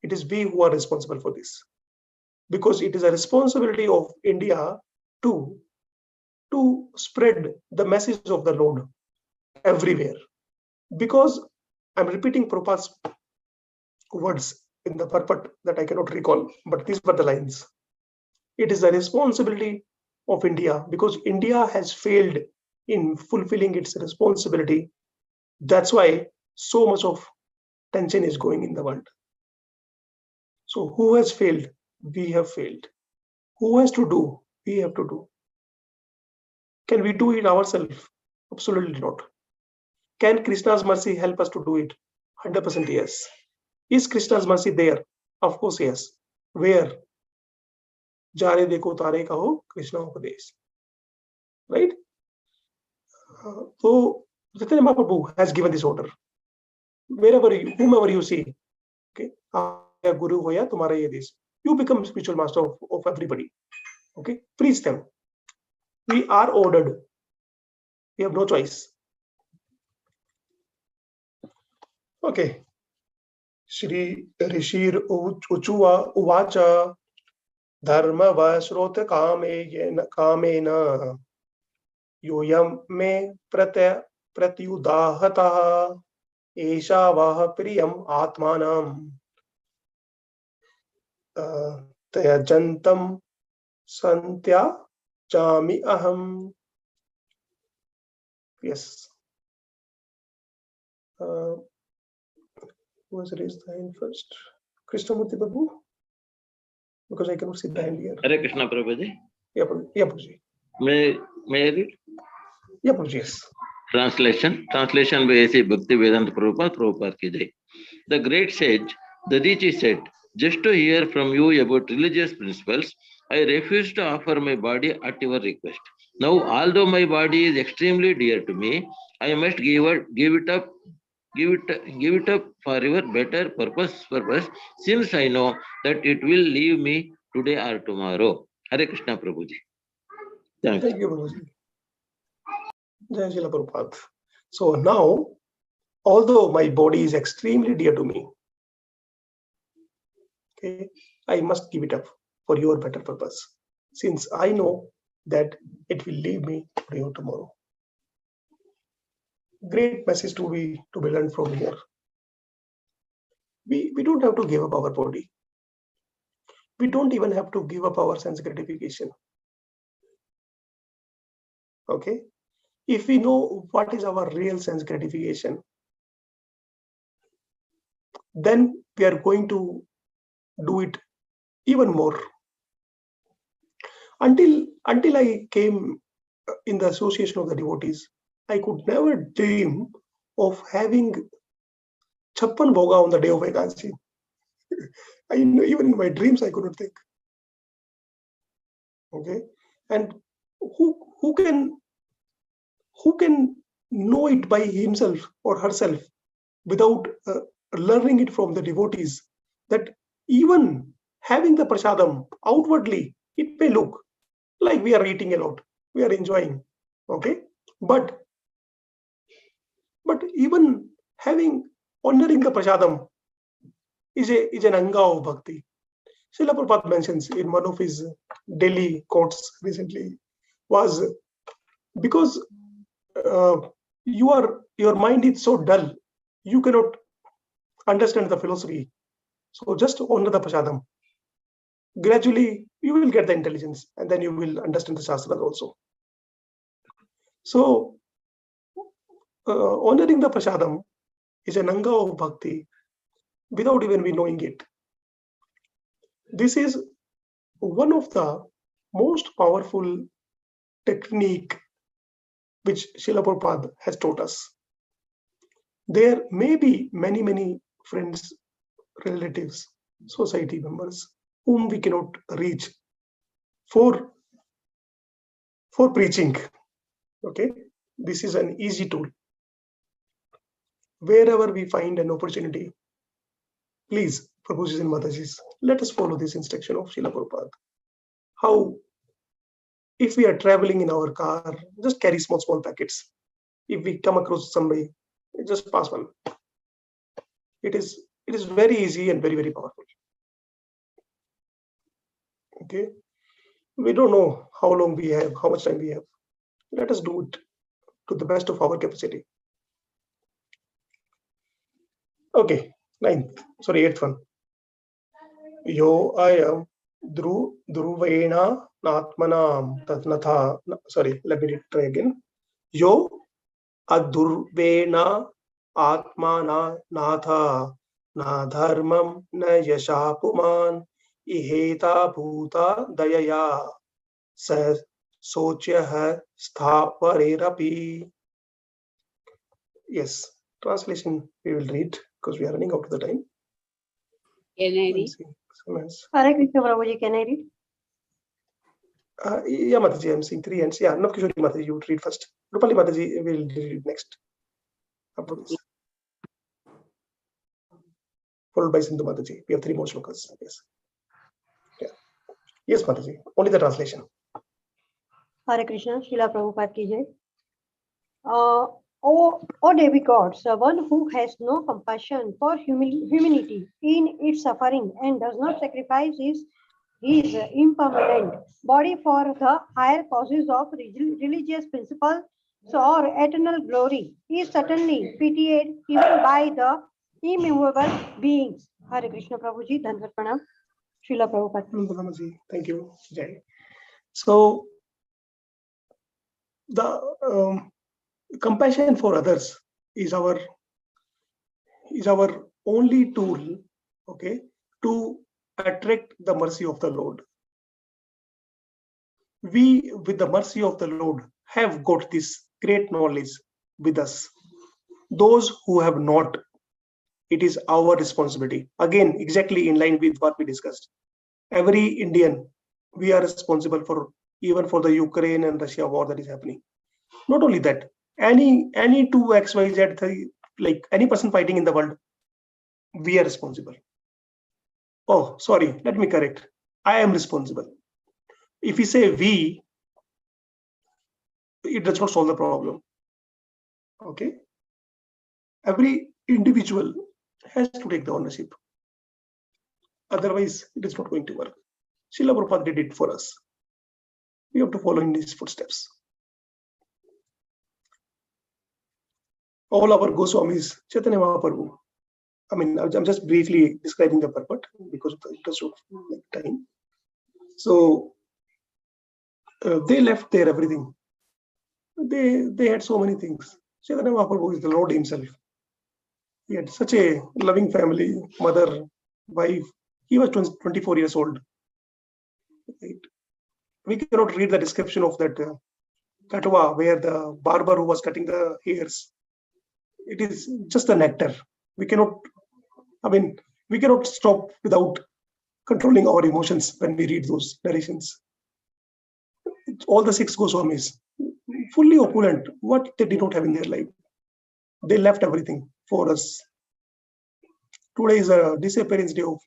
It is we who are responsible for this, because it is a responsibility of India to spread the message of the Lord everywhere. Because I'm repeating Prabhupada's words in the purport that I cannot recall, but these were the lines. It is the responsibility of India, because India has failed in fulfilling its responsibility. That's why so much of tension is going in the world. So who has failed? We have failed. Who has to do? We have to do. Can we do it ourselves? Absolutely not. Can Krishna's mercy help us to do it? 100% yes. Is Krishna's mercy there? Of course yes. Where? Jare dekho tare kaho Krishna upadesh. Right? So Chaitanya Mahaprabhu has given this order. wherever whomever you see, okay, guru hoya tumhara ye this, you become spiritual master of everybody. Okay, preach them. We are ordered. We have no choice. Okay. Shri Rishir Uchuva Uvacha Dharma Vasrota Kamena Yoyam me pratyudahata Esha Vaha Priyam Atmanam Tayajantam Santya Jami Aham. Yes. Who has raised the hand first? Krishnamurti Babu? Because I cannot see the hand here. Hare Krishna Prabhuji. Yeah, Prabhuji. May I read? Yeah, Prabhuji, yes. Translation by A.C. Bhaktivedanta Prabhupada ki jai. The great sage Dadichi said, just to hear from you about religious principles, I refuse to offer my body at your request. Now, although my body is extremely dear to me, I must give it up for your better purpose, since I know that it will leave me today or tomorrow. Hare Krishna Prabhuji. Thank you, Prabhuji. Jai Srila Prabhupada. So now, although my body is extremely dear to me, okay, I must give it up for your better purpose, since I know that it will leave me today or tomorrow. Great message to be learned from here. We don't have to give up our body. We don't even have to give up our sense gratification. Okay? If we know what is our real sense gratification, then we are going to do it even more. Until I came in the association of the devotees, I could never dream of having Chappan Bhoga on the day of Ekansi. Even in my dreams, I couldn't think. Okay, and who can know it by himself or herself without learning it from the devotees, that even having the prasadam outwardly, it may look like we are eating a lot, we are enjoying, okay, but even honoring the prasadam is an anga of bhakti. Srila Prabhupada mentions in one of his Delhi quotes recently, was because your mind is so dull, you cannot understand the philosophy. So just honor the prasadam. Gradually, you will get the intelligence, and then you will understand the shastras also. So, honoring the prasadam is an anga of bhakti without even we knowing it. This is one of the most powerful technique which Srila Prabhupada has taught us. There may be many friends, relatives, society members whom we cannot reach for preaching. Okay, this is an easy tool. Wherever we find an opportunity, please, Prabhujis and Matajis, let us follow this instruction of Srila Prabhupada. How, if we are traveling in our car, just carry small packets. If we come across somebody, just pass one. It is very easy and very powerful. Okay, we don't know how long we have, how much time we have. Let us do it to the best of our capacity. Okay, eighth one. Yo ayam Druvena Natmanam Tatnatha. Sorry, let me try again. Yo Adurvena Atmana Natha Na Dharmam Na Yashapuman Iheta Bhuta Dayaya Sa Sochya Sthaparerapi. Yes, translation we will read because we are running out of the time. Can I read? Hare Krishna Prabhuji, can I read? Yeah, Mataji, I'm seeing three hands. Yeah, Navkishori Mataji, you read first. Rupali Mataji will read next. followed by Sindhu Mataji. We have 3 more shlokas. Yes. Yeah. Yes, Mataji. Only the translation. Hare Krishna, Srila Prabhupada ki jai. O demigods, the one who has no compassion for humanity in its suffering and does not sacrifice his impermanent body for the higher causes of religious principles or eternal glory, is certainly pitied even by the immovable beings. Hare Krishna Prabhuji, Dhanvat Pranam, Srila Prabhupada. Thank you, Jai. So, the compassion for others is our only tool, okay, to attract the mercy of the Lord. We, with the mercy of the Lord, have got this great knowledge with us. Those who have not, it is our responsibility. Again, exactly in line with what we discussed. Every Indian, we are responsible for, even for the Ukraine and Russia war that is happening. Not only that, any 2 XYZ, like any person fighting in the world, we are responsible. Oh, sorry, let me correct. I am responsible. If we say we, it does not solve the problem. Okay. Every individual has to take the ownership. Otherwise, it is not going to work. Srila Prabhupada did it for us. We have to follow in his footsteps. All our Goswamis, Chaitanya Mahaprabhu. I mean, I'm just briefly describing the purport because of the interest of time. So they left there everything. They had so many things. Chaitanya Mahaprabhu is the Lord himself. He had such a loving family, mother, wife. He was 24 years old. Right? We cannot read the description of that katwa where the barber who was cutting the hairs. It is just a nectar. We cannot stop without controlling our emotions when we read those narrations. All the 6 Goswamis, fully opulent, what they did not have in their life. They left everything for us. Today is a disappearance day of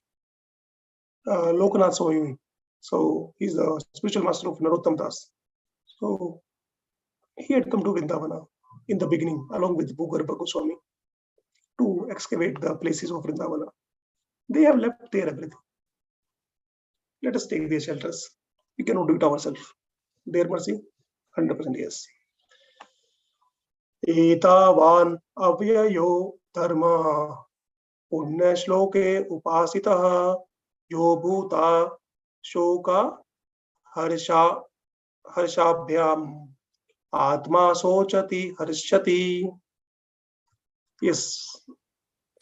Lokanath Swami. So he's the spiritual master of Narottam Das. So he had come to Vrindavana in the beginning, along with Bhugarbha Goswami, to excavate the places of Vrindavana. They have left there everything. Let us take their shelters. We cannot do it ourselves. Their mercy, 100% yes. Etavan avyayo dharma punya shloke upasitaha yo bhuta shoka harshabhyam atma sochati harshati. Yes.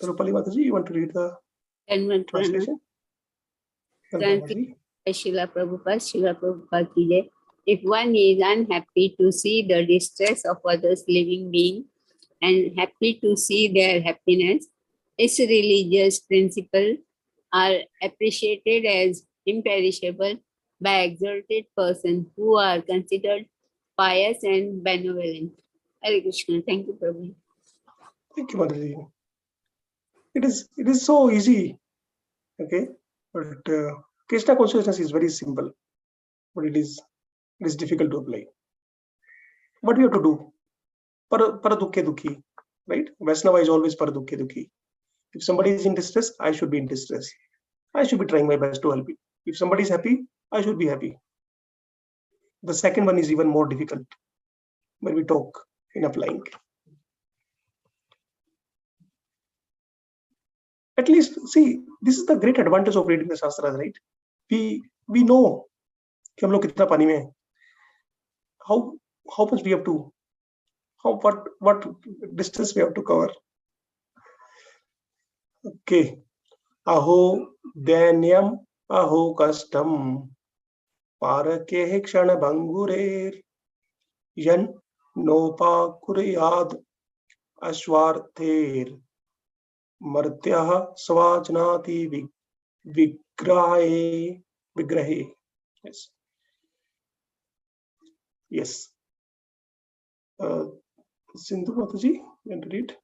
Rupali Mataji, you want to read the translation? Srila Prabhupada ki jai. If one is unhappy to see the distress of others living beings and happy to see their happiness, its religious principles are appreciated as imperishable by exalted persons who are considered pious and benevolent. Hare Krishna. Thank you, Prabhu. Thank you, Mataji. It is so easy, okay, but Krishna consciousness is very simple, but it is difficult to apply. What we have to do? Paradukkhe dukhi, right? Vaishnava is always paradukkhe dukhi. If somebody is in distress, I should be in distress. I should be trying my best to help you. If somebody is happy, I should be happy. The second one is even more difficult when we talk in applying. At least, see, this is the great advantage of reading the Shastras, right? We know कि हम लोग कितना पानी में, how much we have to, what distance we have to cover. Okay. Aho danyam aho kastam parake kshana bangurer yan nopa kuriyad ashwarther martyah swajnati vigrahe. Yes. Yes. Sindhu Mataji, you want to read?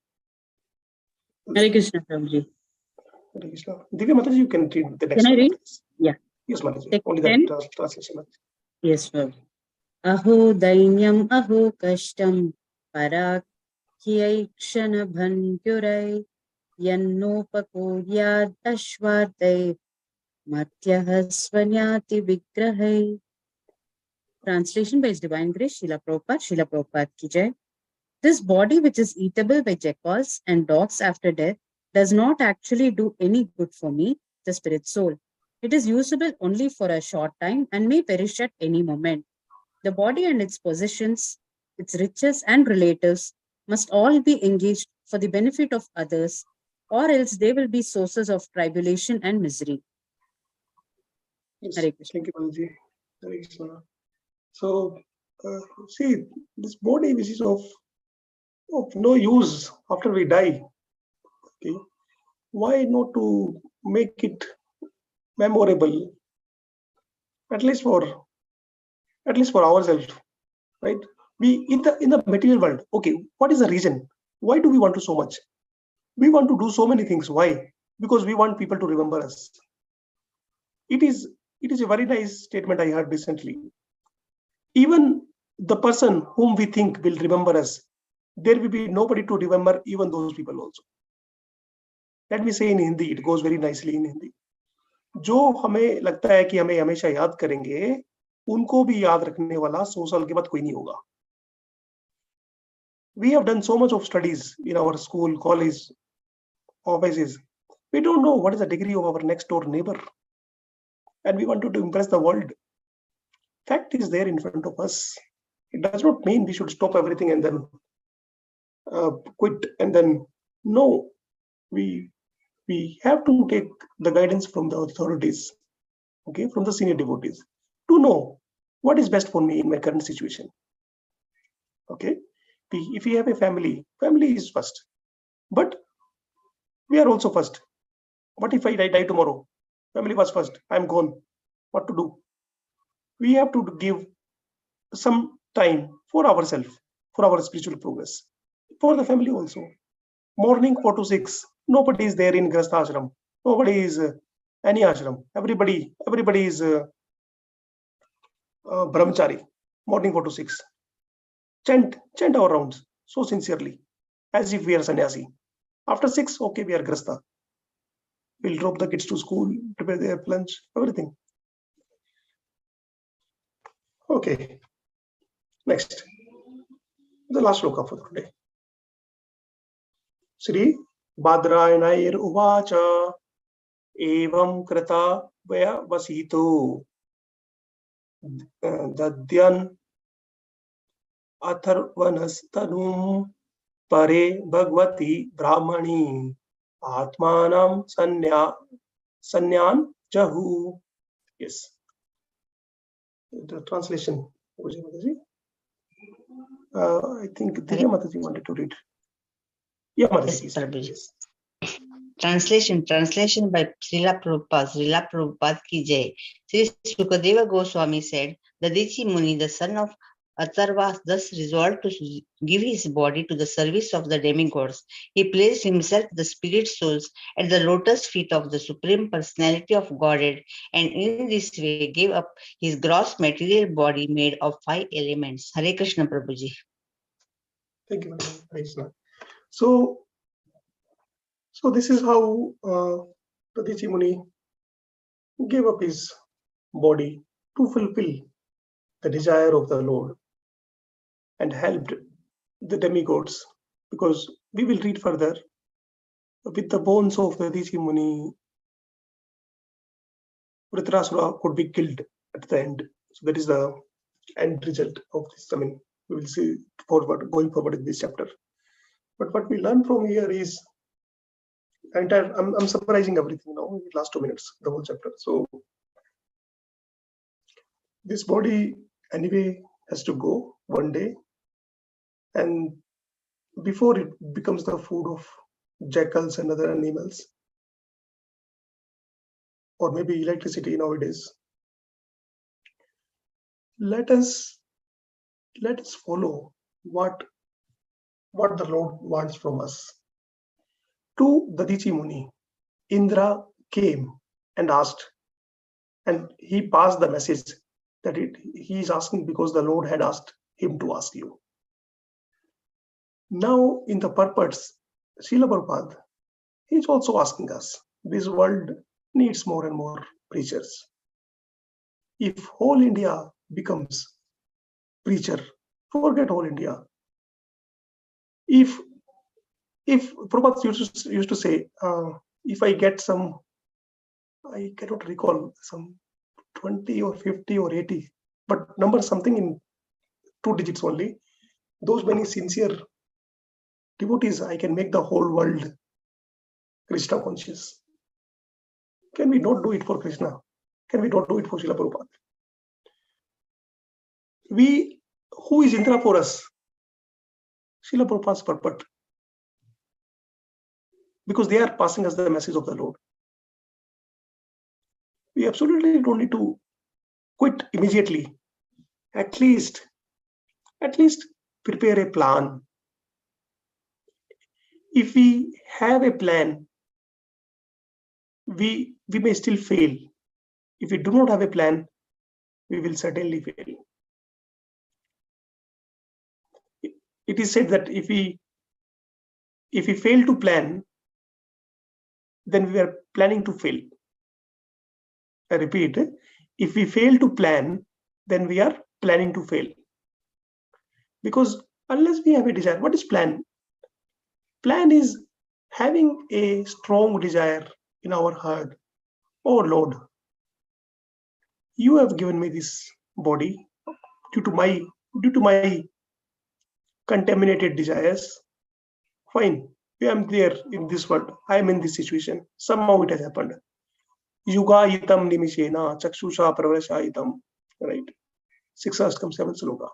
Hare Krishna, Prabhuji. Hare Krishna. Divya Mataji, you can read the next Can I one. read? Please. Yeah. Yes, Mataji. Text Only 10. that translation. Yes, Prabhu. Aho dainyam aho kashtam parakyaikshan bhantyurai yannopakuryad ashvardai matyahasvanyati vigrahai. Translation by His Divine Grace, Srila Prabhupada ki jai. This body, which is eatable by jackals and dogs after death, does not actually do any good for me, the spirit soul. It is usable only for a short time and may perish at any moment. The body and its possessions, its riches and relatives must all be engaged for the benefit of others, or else they will be sources of tribulation and misery. Yes. Hare Krishna. Thank you, Mataji. Hare Krishna. So, see, this body which is of no use after we die. Okay, why not to make it memorable, at least for ourselves, right? We in the material world. Okay, what is the reason? Why do we want to so much? We want to do so many things. Why? Because we want people to remember us. It is a very nice statement I heard recently. Even the person whom we think will remember us, there will be nobody to remember even those people also. Let me say in Hindi, it goes very nicely in Hindi. जो हमें लगता है कि हमें हमेशा याद करेंगे, उनको भी याद रखने वाला 100 साल के बाद कोई नहीं होगा. We have done so much of studies in our school, college, offices. We don't know what is the degree of our next door neighbor, and we wanted to impress the world. Fact is there in front of us. It does not mean we should stop everything and then quit and then no. We have to take the guidance from the authorities, okay, from the senior devotees, to know what is best for me in my current situation. Okay, if we have a family is first, but we are also first. What if I die tomorrow? Family was first. I'm gone. What to do? We have to give some time for ourselves, for our spiritual progress, for the family also. Morning 4 to 6. Nobody is there in Grastha ashram. Nobody is any ashram. Everybody is brahmachari. Morning 4 to 6. Chant our rounds so sincerely, as if we are sannyasi. After 6, okay, we are Grastha. We'll drop the kids to school, prepare their lunch, everything. Okay. Next. The last shloka for today. Sri Badrayanair Uvacha Evam Krata Vaya Vasito Dadyan Atharvanastanum Pare Bhagwati Brahmani Atmanam Sanyan Jahu. Yes. The translation. I think Divya Mataji wanted to read. Yeah, Mataji. Yes, Prabhuji. Yes. Translation by Srila Prabhupada ki jai. Sri Shukadeva Goswami said, the Dichi Muni, the son of Atharva, thus resolved to give his body to the service of the demigods. He placed himself, the spirit souls, at the lotus feet of the Supreme Personality of Godhead, and in this way gave up his gross material body made of 5 elements. Hare Krishna, Prabhuji. Thank you, Hare Krishna. So this is how Dichi Muni gave up his body to fulfill the desire of the Lord and helped the demigods, because we will read further, with the bones of the Dichi Muni, Vrtrasura could be killed at the end. So that is the end result of this. I mean, we will see going forward in this chapter. But what we learn from here is entire. I'm summarizing everything now in the last 2 minutes, the whole chapter. So this body anyway has to go one day, and before it becomes the food of jackals and other animals, or maybe electricity nowadays, let us follow what the Lord wants from us. To the Dichi Muni, Indra came and asked, and he passed the message that he is asking because the Lord had asked him to ask you. Now, in the purpose, Srila Prabhupada, he is also asking us, this world needs more and more preachers. If whole India becomes preacher, forget whole India. If Prabhupada used to say, if I get some, I cannot recall, some 20 or 50 or 80, but number something in 2 digits only, those many sincere devotees, I can make the whole world Krishna conscious. Can we not do it for Krishna? Can we not do it for Srila Prabhupada? Who is Indra for us? Srila Prabhupada's purport. Because they are passing us the message of the Lord. We absolutely don't need to quit immediately. At least prepare a plan. If we have a plan, we may still fail. If we do not have a plan, we will certainly fail. It is said that if we fail to plan, then we are planning to fail. I repeat, if we fail to plan, then we are planning to fail. Because unless we have a desire, what is plan? Plan is having a strong desire in our heart. Oh Lord, you have given me this body due to my contaminated desires. Fine, I am there in this world. I am in this situation. Somehow it has happened. Yuga itam nimishena chakshusha pravarashayitam. Right? 6th 7th sloka.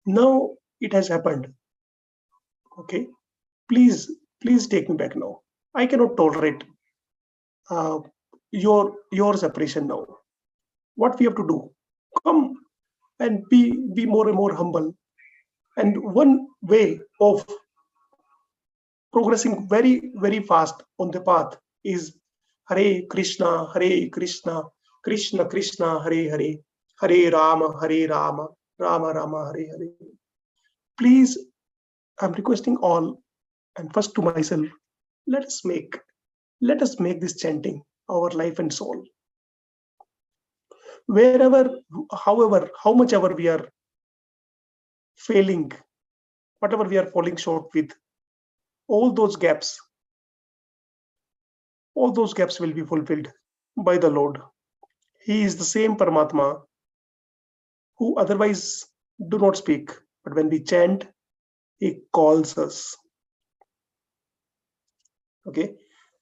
Now it has happened. Okay. Please take me back now. I cannot tolerate your separation now. What we have to do? Come and be more and more humble. And one way of progressing very, very fast on the path is Hare Krishna, Krishna Krishna, Hare Hare, Hare Rama, Rama Rama, Hare Hare. Please, I'm requesting all, and first to myself, let us make this chanting our life and soul. Wherever, however, how much ever we are failing, whatever we are falling short with, all those gaps will be fulfilled by the Lord. He is the same Paramatma who otherwise do not speak, but when we chant, he calls us. Okay.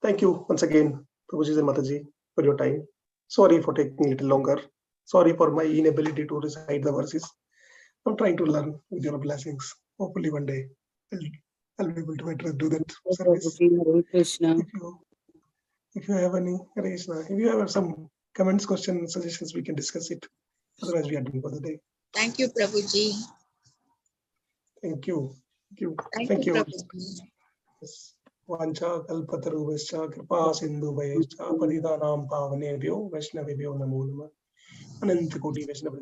Thank you once again, Prabhuji and Mataji, for your time. Sorry for taking a little longer. Sorry for my inability to recite the verses. I'm trying to learn with your blessings. Hopefully one day I'll be able to do that service. Hare Krishna. If you have any, Krishna, if you have some comments, questions, suggestions, we can discuss it. Otherwise, we are done for the day. Thank you, Prabhuji. Thank you. Thank you, Prabhuji. Yes. Vancha kalpatarubhascha kripa sindhu bhayascha patitanam pavanebhyo vaishnavebhyo namo namah. Ananta koti vaishnava